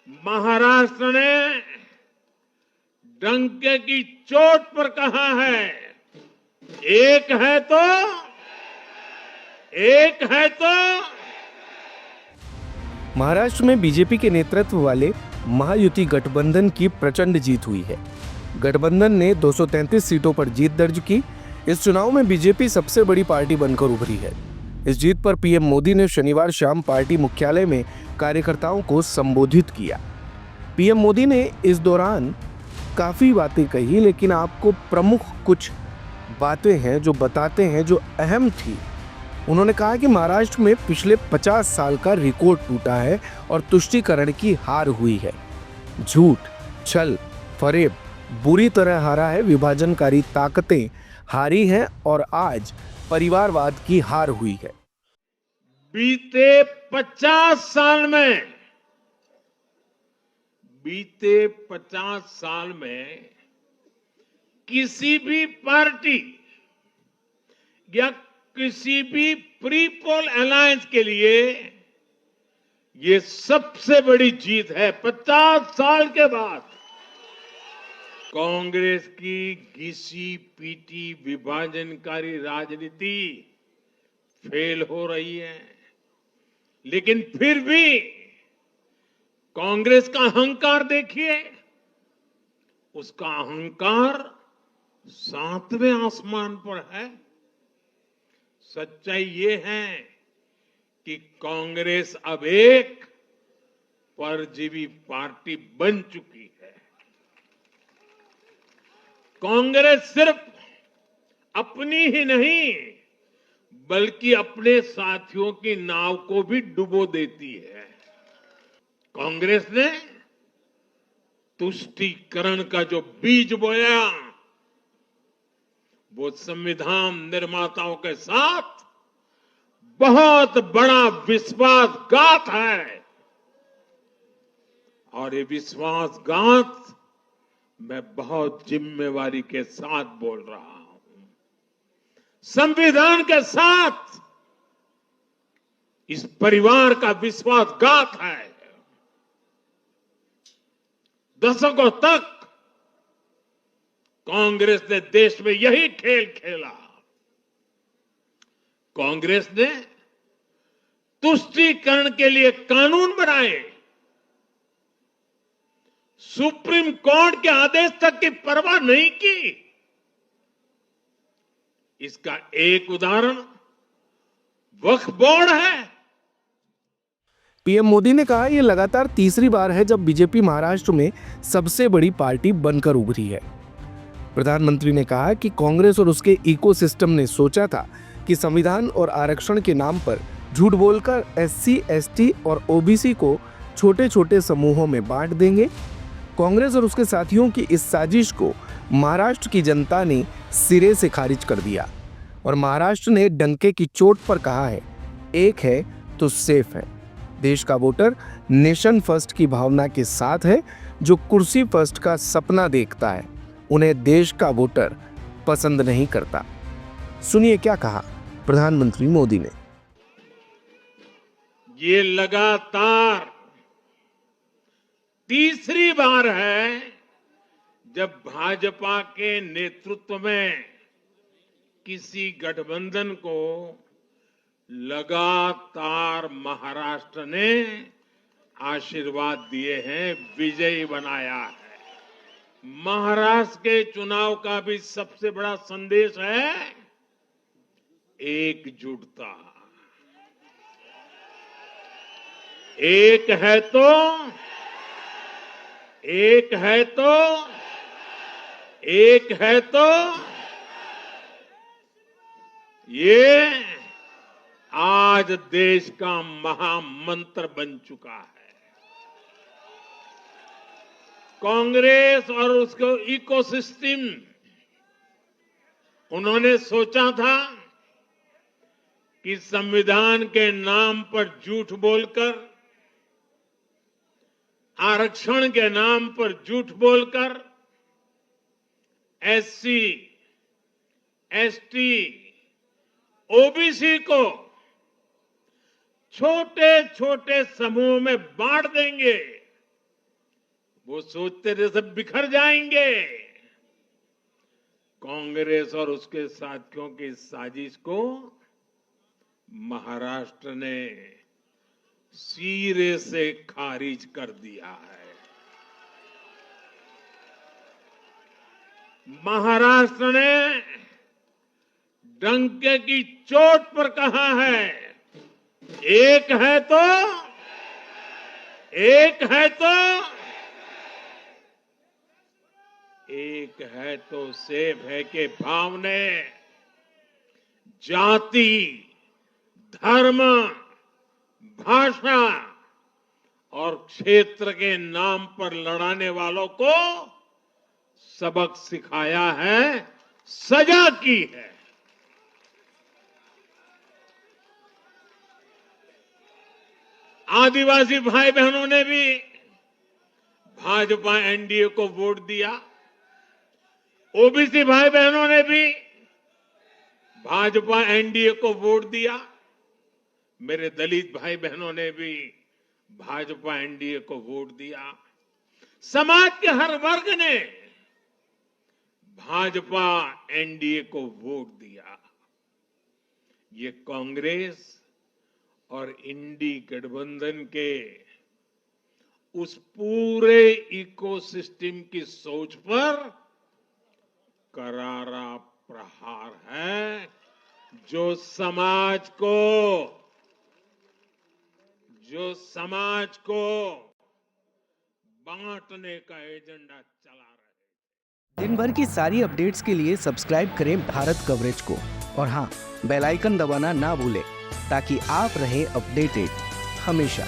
महाराष्ट्र ने डंके की चोट पर कहा है, एक है तो महाराष्ट्र में बीजेपी के नेतृत्व वाले महायुति गठबंधन की प्रचंड जीत हुई है। गठबंधन ने 233 सीटों पर जीत दर्ज की। इस चुनाव में बीजेपी सबसे बड़ी पार्टी बनकर उभरी है। इस जीत पर पीएम मोदी ने शनिवार शाम पार्टी मुख्यालय में कार्यकर्ताओं को संबोधित किया। पीएम मोदी ने इस दौरान काफी बातें कही, लेकिन आपको प्रमुख कुछ बातें हैं जो बताते हैं जो अहम थी। उन्होंने कहा कि महाराष्ट्र में पिछले 50 साल का रिकॉर्ड टूटा है और तुष्टीकरण की हार हुई है। झूठ, छल, फरेब बुरी तरह हारा है। विभाजनकारी ताकतें हारी हैं और आज परिवारवाद की हार हुई है। बीते 50 साल में किसी भी पार्टी या किसी भी प्री पोल अलायंस के लिए ये सबसे बड़ी जीत है। 50 साल के बाद कांग्रेस की घिसी पीटी विभाजनकारी राजनीति फेल हो रही है, लेकिन फिर भी कांग्रेस का अहंकार देखिए। उसका अहंकार 7वें आसमान पर है। सच्चाई ये है कि कांग्रेस अब एक परजीवी पार्टी बन चुकी है। कांग्रेस सिर्फ अपनी ही नहीं बल्कि अपने साथियों की नाव को भी डुबो देती है। कांग्रेस ने तुष्टीकरण का जो बीज बोया वो संविधान निर्माताओं के साथ बहुत बड़ा विश्वासघात है और ये विश्वासघात मैं बहुत जिम्मेवारी के साथ बोल रहा हूं। संविधान के साथ इस परिवार का विश्वासघात है। दशकों तक कांग्रेस ने देश में यही खेल खेला। कांग्रेस ने तुष्टीकरण के लिए कानून बनाए, सुप्रीम कोर्ट के आदेश तक की परवाह नहीं की। इसका एक उदाहरण वक्फ बोर्ड है। पीएम मोदी ने कहा, यह लगातार तीसरी बार है जब बीजेपी महाराष्ट्र में सबसे बड़ी पार्टी बनकर उभरी है। प्रधानमंत्री ने कहा कि कांग्रेस और उसके इकोसिस्टम ने सोचा था कि संविधान और आरक्षण के नाम पर झूठ बोलकर एससी, एसटी और ओबीसी को छोटे छोटे समूहों में बांट देंगे। कांग्रेस और उसके साथियों की इस साजिश को महाराष्ट्र की जनता ने सिरे से खारिज कर दिया और महाराष्ट्र ने डंके की चोट पर कहा है, एक है तो सेफ है। देश का वोटर नेशन फर्स्ट की भावना के साथ है। जो कुर्सी फर्स्ट का सपना देखता है उन्हें देश का वोटर पसंद नहीं करता। सुनिए क्या कहा प्रधानमंत्री मोदी ने। ये लगातार तीसरी बार है जब भाजपा के नेतृत्व में किसी गठबंधन को लगातार महाराष्ट्र ने आशीर्वाद दिए हैं, विजयी बनाया है। महाराष्ट्र के चुनाव का भी सबसे बड़ा संदेश है एकजुटता। एक है तो ये आज देश का महामंत्र बन चुका है। कांग्रेस और उसको इकोसिस्टम, उन्होंने सोचा था कि संविधान के नाम पर झूठ बोलकर, आरक्षण के नाम पर झूठ बोलकर एससी, एसटी, ओबीसी को छोटे छोटे समूह में बांट देंगे वो सोचते थे सब बिखर जाएंगे। कांग्रेस और उसके साथियों की इस साजिश को महाराष्ट्र ने सिरे से खारिज कर दिया है। महाराष्ट्र ने डंके की चोट पर कहा है, एक है तो सेफ है के भाव ने जाति, धर्म, भाषा और क्षेत्र के नाम पर लड़ाने वालों को सबक सिखाया है, सजा की है। आदिवासी भाई बहनों ने भी भाजपा एनडीए को वोट दिया। ओबीसी भाई बहनों ने भी भाजपा एनडीए को वोट दिया। मेरे दलित भाई बहनों ने भी भाजपा एनडीए को वोट दिया। समाज के हर वर्ग ने भाजपा एनडीए को वोट दिया। ये कांग्रेस और इंडी गठबंधन के उस पूरे इकोसिस्टम की सोच पर करारा प्रहार है, जो समाज को बांटने का एजेंडा चला रहे। दिन भर की सारी अपडेट्स के लिए सब्सक्राइब करें भारत कवरेज को और हाँ, बेल आइकन दबाना ना भूलें ताकि आप रहे अपडेटेड हमेशा।